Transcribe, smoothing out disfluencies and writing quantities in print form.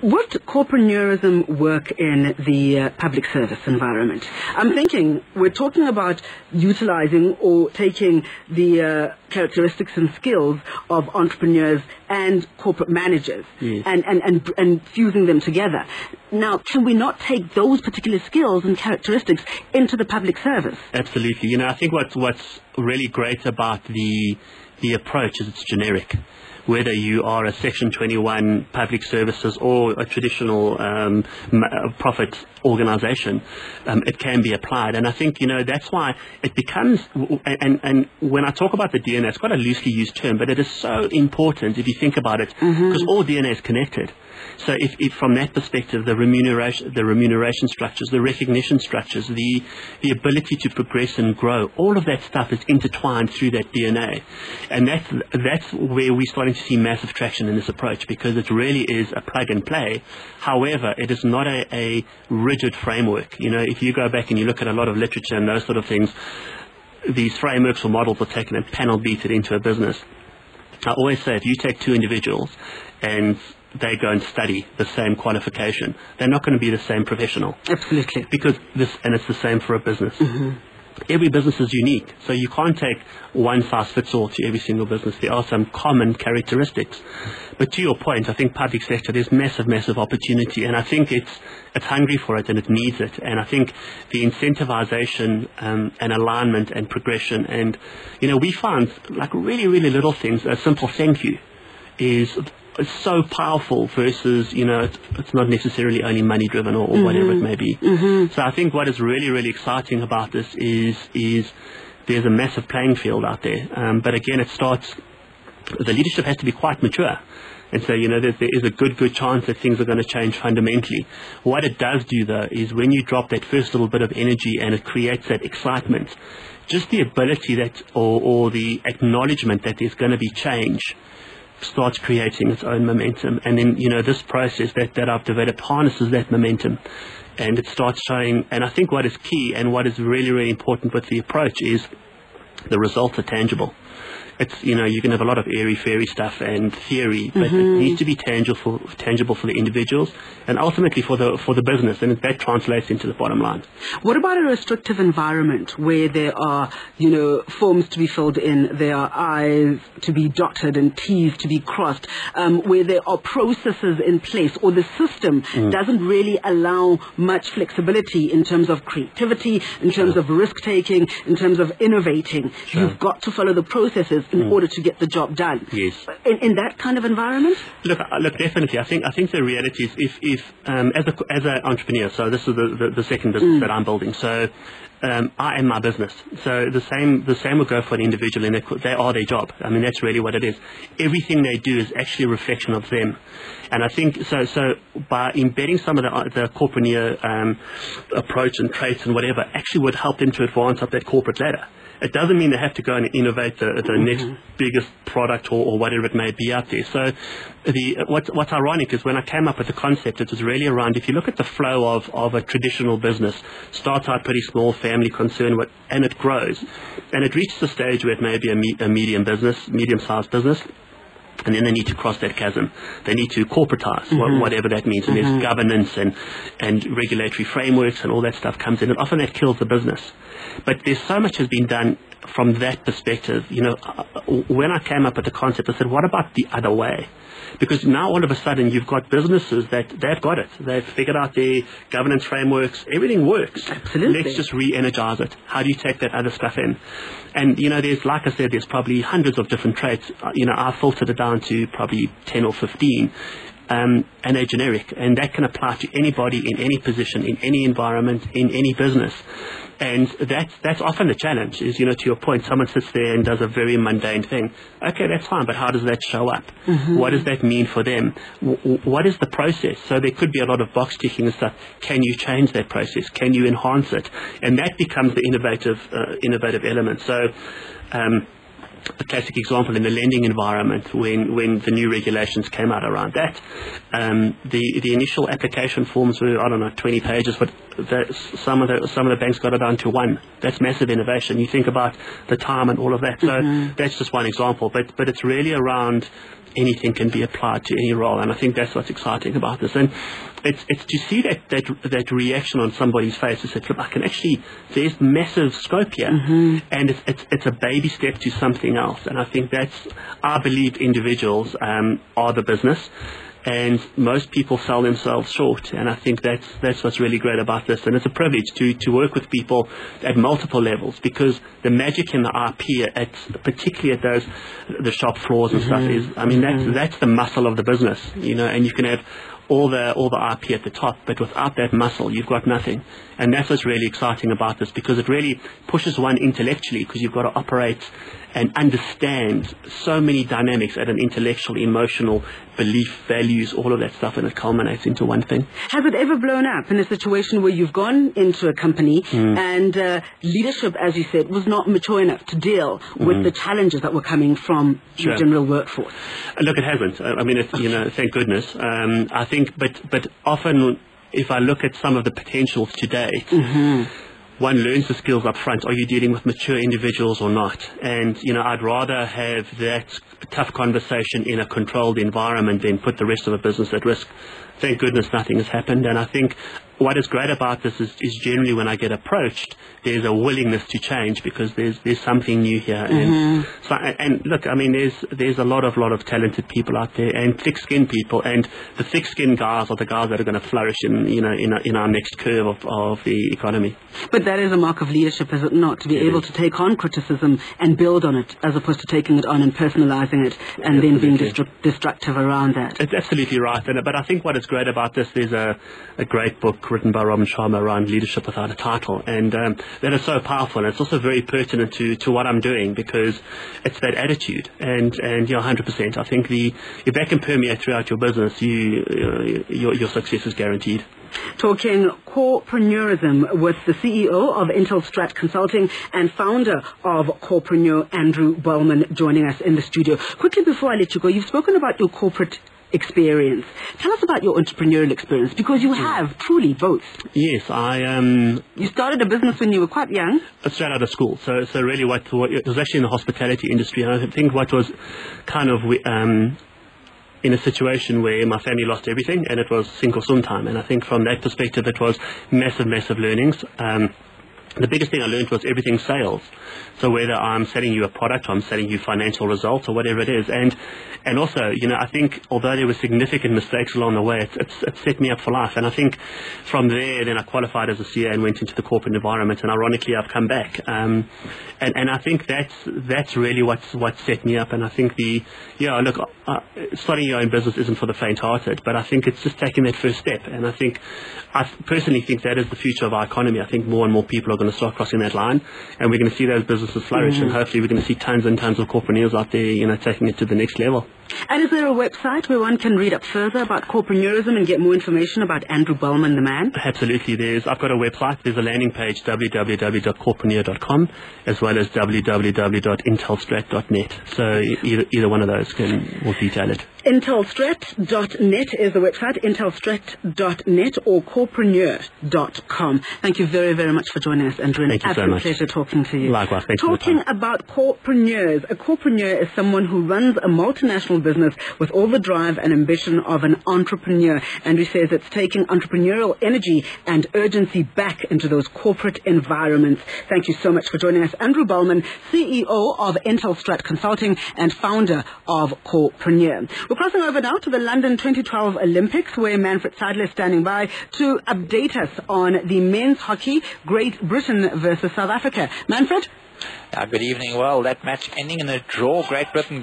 Would corpreneurism work in the public service environment? I'm thinking we're talking about utilizing or taking the characteristics and skills of entrepreneurs and corporate managers, yes, and fusing them together. Now, can we not take those particular skills and characteristics into the public service? Absolutely. You know, I think what's really great about the approach is it's generic. Whether you are a Section 21 public services or a traditional profit organization, it can be applied. And I think, you know, that's why it becomes, and when I talk about the DNA, it's quite a loosely used term, but it is so important if you think about it, because all DNA is connected. So if from that perspective, the remuneration structures, the recognition structures, the ability to progress and grow, all of that stuff is intertwined through that DNA. And that's where we're starting to see massive traction in this approach, because it really is a plug and play. However, it is not a rigid framework. You know, if you go back and you look at a lot of literature and those sort of things, these frameworks or models are taken and panel beat it into a business. I always say, if you take two individuals and they go and study the same qualification, they're not going to be the same professional. Absolutely. Because and it's the same for a business. Every business is unique, so you can't take one size fits all to every single business. There are some common characteristics. But to your point, I think public sector, there's massive opportunity, and I think it's hungry for it and it needs it. And I think the incentivization and alignment and progression, and, you know, we found like really little things, a simple thank you is so powerful versus, you know, it's not necessarily only money driven or whatever it may be. So I think what is really exciting about this is there's a massive playing field out there. But again, the leadership has to be quite mature. And so, you know, there is a good chance that things are going to change fundamentally. What it does do, though, is when you drop that first little bit of energy and it creates that excitement, just the ability that, or the acknowledgement that there's going to be change, starts creating its own momentum. And then, you know, this process that I've developed harnesses that momentum, and it starts showing. And I think what is key and what is really important with the approach is the results are tangible. It's, you know, you can have a lot of airy-fairy stuff and theory, but it needs to be tangible for the individuals and ultimately for the business, and that translates into the bottom line. What about a restrictive environment where there are, you know, forms to be filled in, there are I's to be dotted and T's to be crossed, where there are processes in place, or the system doesn't really allow much flexibility in terms of creativity, in terms of risk-taking, in terms of innovating? You've got to follow the processes in order to get the job done. Yes. In that kind of environment? Look, definitely. I think the reality is, if as an entrepreneur, so this is the second business that I'm building. So I am my business. So the same would go for an individual, and they are their job. I mean, that's really what it is. Everything they do is actually a reflection of them. And I think so by embedding some of the corpreneur approach and traits and whatever, actually would help them to advance up that corporate ladder. It doesn't mean they have to go and innovate the next biggest product or whatever it may be out there. So what's ironic is when I came up with the concept, it was really around, if you look at the flow of a traditional business, starts out pretty small, family concern, and it grows. And it reaches a stage where it may be a medium-sized business. And then they need to cross that chasm. They need to corporatize, whatever that means. And there's governance and regulatory frameworks and all that stuff comes in. And often that kills the business. But there's so much has been done from that perspective. You know, when I came up with the concept, I said, what about the other way? Because now all of a sudden you've got businesses that they've got it. They've figured out their governance frameworks. Everything works. Absolutely. Let's just re-energize it. How do you take that other stuff in? And, you know, there's, like I said, there's probably hundreds of different traits. You know, I filtered it down to probably 10 or 15. And they're generic. And that can apply to anybody in any position, in any environment, in any business. And that's often the challenge is, you know, to your point, someone sits there and does a very mundane thing. Okay, that's fine, but how does that show up? What does that mean for them? What is the process? So there could be a lot of box ticking and stuff. Can you change that process? Can you enhance it? And that becomes the innovative element. So, a classic example in the lending environment, when the new regulations came out around that, the initial application forms were, 20 pages, but some of the banks got it down to 1. That's massive innovation. You think about the time and all of that. So that's just one example, but it's really around anything can be applied to any role, and I think that's what's exciting about this. And it's to see that reaction on somebody's face to say, look, I can actually, there's massive scope here, and it's a baby step to something else. And I think I believe individuals are the business, and most people sell themselves short, and I think that's what's really great about this. And it's a privilege to work with people at multiple levels, because the magic in the IP, particularly at the shop floors and stuff, is, I mean, that's the muscle of the business, and you can have all the IP at the top, but without that muscle, you've got nothing. And that's what's really exciting about this, because it really pushes one intellectually, because you've got to operate and understand so many dynamics at an intellectual, emotional, belief, values, all of that stuff, and it culminates into one thing. Has it ever blown up in a situation where you've gone into a company and leadership, as you said, was not mature enough to deal with the challenges that were coming from the general workforce? Look, it hasn't. I mean, thank goodness. I think, but often, if I look at some of the potentials to date, one learns the skills up front. Are you dealing with mature individuals or not? And, I'd rather have that tough conversation in a controlled environment than put the rest of the business at risk. Thank goodness nothing has happened. And I think what is great about this is generally when I get approached, there's a willingness to change, because there's something new here. And look, I mean, there's a lot of talented people out there, and thick-skinned people, and the thick-skinned guys are the guys that are going to flourish in our next curve of the economy. But that is a mark of leadership, is it not? To be able to take on criticism and build on it, as opposed to taking it on and personalizing it and then being destructive around that. It's absolutely right. But I think what is great about this, there's a great book written by Robin Sharma around leadership without a title, and that is so powerful, and it's also very pertinent to what I'm doing, because it's that attitude, and 100%. I think if that can permeate throughout your business, your success is guaranteed. Talking corpreneurism with the CEO of Intelstrat Consulting and founder of Corpreneur, Andrew Bahlmann, joining us in the studio. Quickly before I let you go, you've spoken about your corporate experience. Tell us about your entrepreneurial experience, because you have truly both. Yes, you started a business when you were quite young. Straight out of school. So really, what it was actually in the hospitality industry, and I think what was kind of in a situation where my family lost everything, and it was sink or swim time. And I think from that perspective, it was massive learnings. The biggest thing I learned was everything sales. So whether I'm selling you a product, or I'm selling you financial results, or whatever it is. And also, I think although there were significant mistakes along the way, it set me up for life. And I think from there, then I qualified as a CA and went into the corporate environment. And ironically, I've come back. And I think that's really what set me up. And I think starting your own business isn't for the faint-hearted, but I think it's just taking that first step. And I personally think that is the future of our economy. I think more and more people are going to start crossing that line, and we're going to see those businesses flourish, and hopefully we're going to see tons and tons of corpreneurs out there, taking it to the next level. And is there a website where one can read up further about corpreneurism and get more information about Andrew Bahlmann, the man? Absolutely. I've got a website. There's a landing page, www.corpreneur.com, as well as www.intelstrat.net. So either one of those will detail it. Intelstrat.net is the website, intelstrat.net or corpreneur.com. Thank you very, very much for joining us, Andrew. Thank you so much. Pleasure talking to you. Likewise. Thank you. Talking about corpreneurs. A corpreneur is someone who runs a multinational business with all the drive and ambition of an entrepreneur. Andrew says it's taking entrepreneurial energy and urgency back into those corporate environments. Thank you so much for joining us. Andrew Bahlmann, CEO of Intelstrat Consulting and founder of Corpreneur. We're crossing over now to the London 2012 Olympics, where Manfred Seidler is standing by to update us on the men's hockey, Great Britain versus South Africa. Manfred? Good evening. Well, that match ending in a draw. Great Britain